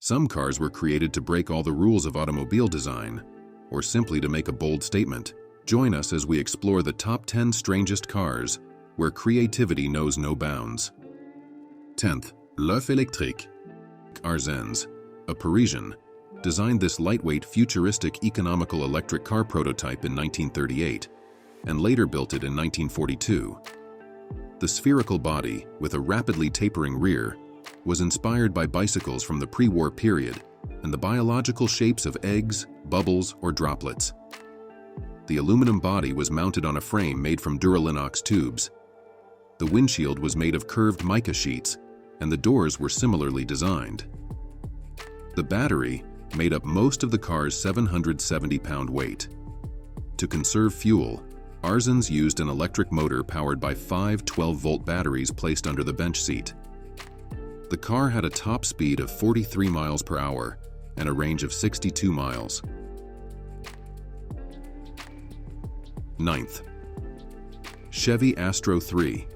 Some cars were created to break all the rules of automobile design, or simply to make a bold statement. Join us as we explore the top 10 strangest cars where creativity knows no bounds. 10th, l'œuf électrique. Arzens, a Parisian, designed this lightweight, futuristic, economical electric car prototype in 1938 and later built it in 1942. The spherical body, with a rapidly tapering rear, was inspired by bicycles from the pre-war period and the biological shapes of eggs, bubbles, or droplets. The aluminum body was mounted on a frame made from Duralinox tubes. The windshield was made of curved mica sheets, and the doors were similarly designed. The battery made up most of the car's 770-pound weight. To conserve fuel, Arzens used an electric motor powered by 5 12-volt batteries placed under the bench seat. The car had a top speed of 43 miles per hour and a range of 62 miles. 9th, CHEVY ASTRO III.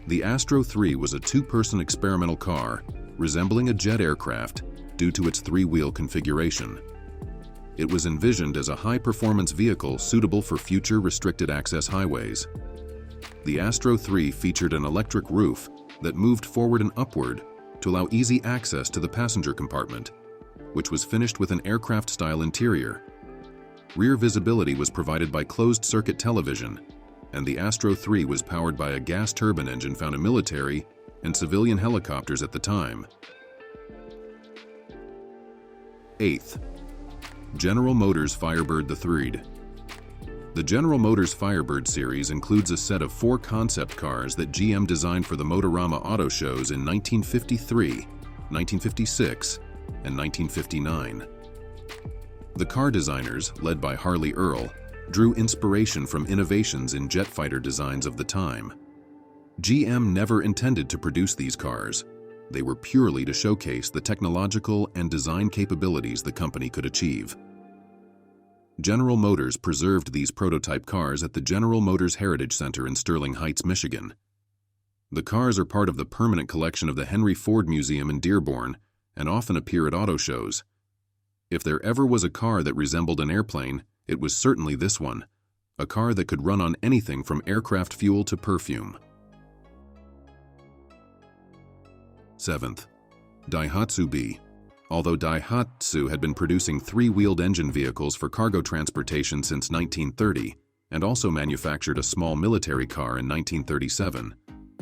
The Astro III was a two-person experimental car resembling a jet aircraft due to its three-wheel configuration. It was envisioned as a high-performance vehicle suitable for future restricted-access highways. The Astro III featured an electric roof that moved forward and upward to allow easy access to the passenger compartment, which was finished with an aircraft-style interior. Rear visibility was provided by closed-circuit television, and the Astro III was powered by a gas turbine engine found in military and civilian helicopters at the time. 8th, General Motors Firebird III. The General Motors Firebird series includes a set of 4 concept cars that GM designed for the Motorama auto shows in 1953, 1956, and 1959. The car designers, led by Harley Earl, drew inspiration from innovations in jet fighter designs of the time. GM never intended to produce these cars. They were purely to showcase the technological and design capabilities the company could achieve. General Motors preserved these prototype cars at the General Motors Heritage Center in Sterling Heights, Michigan. The cars are part of the permanent collection of the Henry Ford Museum in Dearborn and often appear at auto shows. If there ever was a car that resembled an airplane, it was certainly this one, a car that could run on anything from aircraft fuel to perfume. 7th, DAIHATSU BEE. Although Daihatsu had been producing 3-wheeled engine vehicles for cargo transportation since 1930 and also manufactured a small military car in 1937,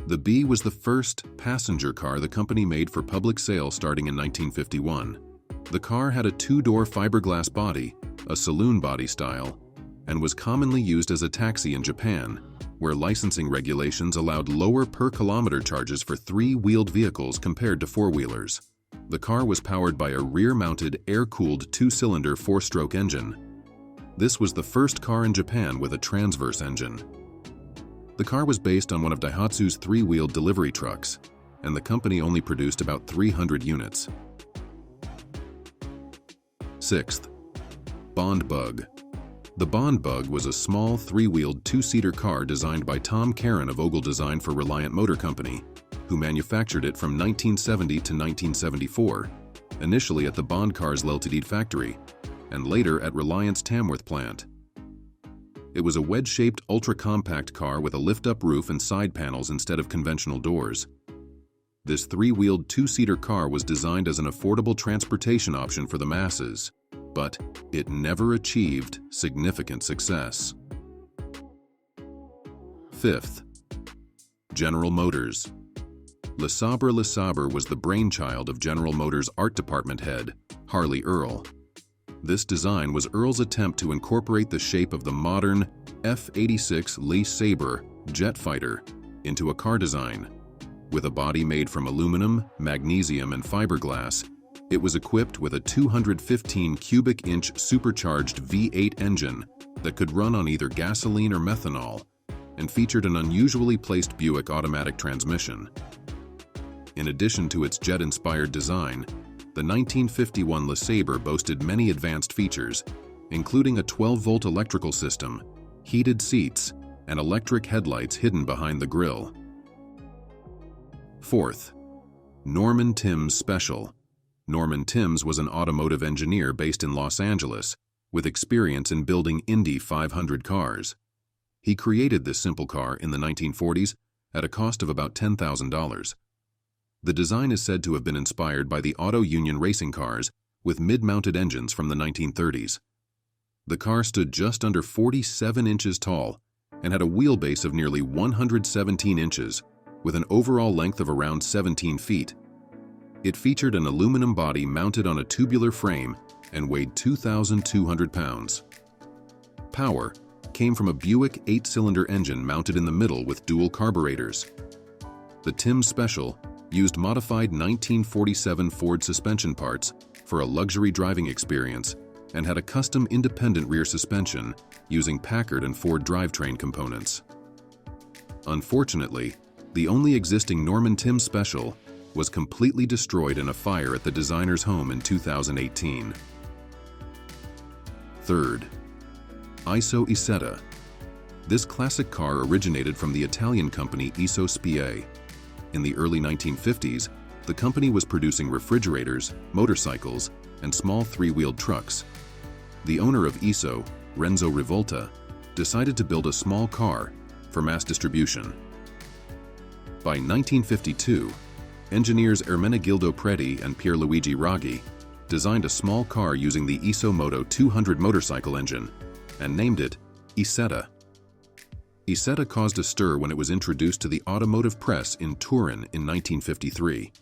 the Bee was the first passenger car the company made for public sale starting in 1951. The car had a 2-door fiberglass body, a saloon body style, and was commonly used as a taxi in Japan, where licensing regulations allowed lower per-kilometer charges for 3-wheeled vehicles compared to 4-wheelers. The car was powered by a rear-mounted, air-cooled 2-cylinder 4-stroke engine. This was the first car in Japan with a transverse engine. The car was based on one of Daihatsu's 3-wheeled delivery trucks, and the company only produced about 300 units. 6th, Bond Bug. The Bond Bug was a small 3-wheeled 2-seater car designed by Tom Caron of Ogle Design for Reliant Motor Company, who manufactured it from 1970 to 1974, initially at the Bond Cars Ltd factory, and later at Reliant's Tamworth plant. It was a wedge-shaped, ultra-compact car with a lift-up roof and side panels instead of conventional doors. This 3-wheeled 2-seater car was designed as an affordable transportation option for the masses, but it never achieved significant success. 5th, General Motors. SABRE was the brainchild of General Motors' art department head, Harley Earl. This design was Earl's attempt to incorporate the shape of the modern F-86 Lee Sabre jet fighter into a car design. With a body made from aluminum, magnesium, and fiberglass, it was equipped with a 215 cubic inch supercharged V8 engine that could run on either gasoline or methanol, and featured an unusually placed Buick automatic transmission. In addition to its jet-inspired design, the 1951 LeSabre boasted many advanced features, including a 12-volt electrical system, heated seats, and electric headlights hidden behind the grille. 4th, Norman Timbs Special. Norman Timbs was an automotive engineer based in Los Angeles, with experience in building Indy 500 cars. He created this simple car in the 1940s at a cost of about $10,000. The design is said to have been inspired by the Auto Union racing cars with mid-mounted engines from the 1930s. The car stood just under 47 inches tall and had a wheelbase of nearly 117 inches, with an overall length of around 17 feet. It featured an aluminum body mounted on a tubular frame and weighed 2,200 pounds. Power came from a Buick 8-cylinder engine mounted in the middle with dual carburetors. The Timbs Special used modified 1947 Ford suspension parts for a luxury driving experience and had a custom independent rear suspension using Packard and Ford drivetrain components. Unfortunately, the only existing Norman Timbs Special was completely destroyed in a fire at the designer's home in 2018. Third, ISETTA. This classic car originated from the Italian company SABRE. In the early 1950s, the company was producing refrigerators, motorcycles, and small three-wheeled trucks. The owner of ISO, Renzo Rivolta, decided to build a small car for mass distribution. By 1952, engineers Ermenegildo Preti and Pierluigi Raggi designed a small car using the ISO Moto 200 motorcycle engine and named it ISETTA. ISETTA caused a stir when it was introduced to the automotive press in Turin in 1953.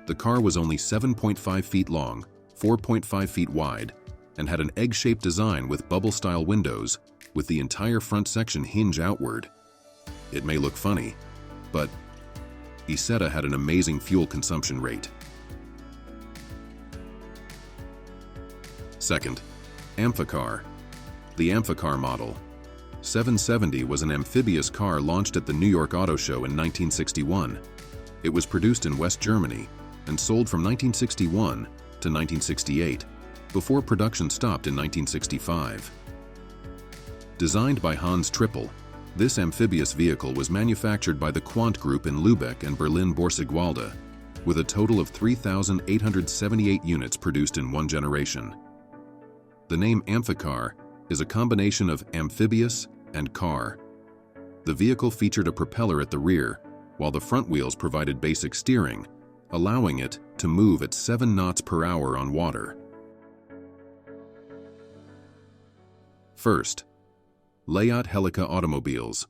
The car was only 7.5 feet long, 4.5 feet wide, and had an egg-shaped design with bubble-style windows, with the entire front section hinge outward. It may look funny, but ISETTA had an amazing fuel consumption rate. Second, AMPHICAR. The AMPHICAR model 770 was an amphibious car launched at the New York Auto Show in 1961. It was produced in West Germany and sold from 1961 to 1968, before production stopped in 1965. Designed by Hans Trippel, this amphibious vehicle was manufactured by the Quant Group in Lübeck and Berlin-Borsigwalde, with a total of 3,878 units produced in one generation. The name AMPHICAR is a combination of amphibious and car. The vehicle featured a propeller at the rear, while the front wheels provided basic steering, allowing it to move at 7 knots per hour on water. First, LEYAT HELICA automobiles.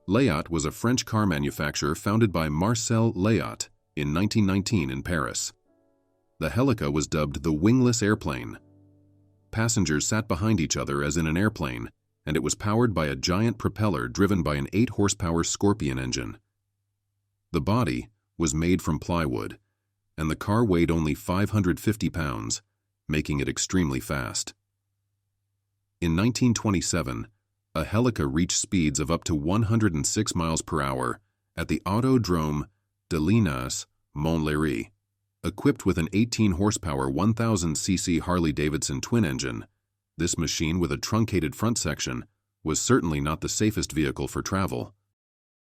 LEYAT was a French car manufacturer founded by Marcel LEYAT in 1919 in Paris. The Helica was dubbed the wingless airplane. Passengers sat behind each other as in an airplane, and it was powered by a giant propeller driven by an 8-horsepower Scorpion engine. The body was made from plywood, and the car weighed only 550 pounds, making it extremely fast. In 1927, a Helica reached speeds of up to 106 miles per hour at the Autodrome de Linas, Montlhéry. Equipped with an 18-horsepower 1,000cc Harley-Davidson twin-engine, this machine with a truncated front section was certainly not the safest vehicle for travel.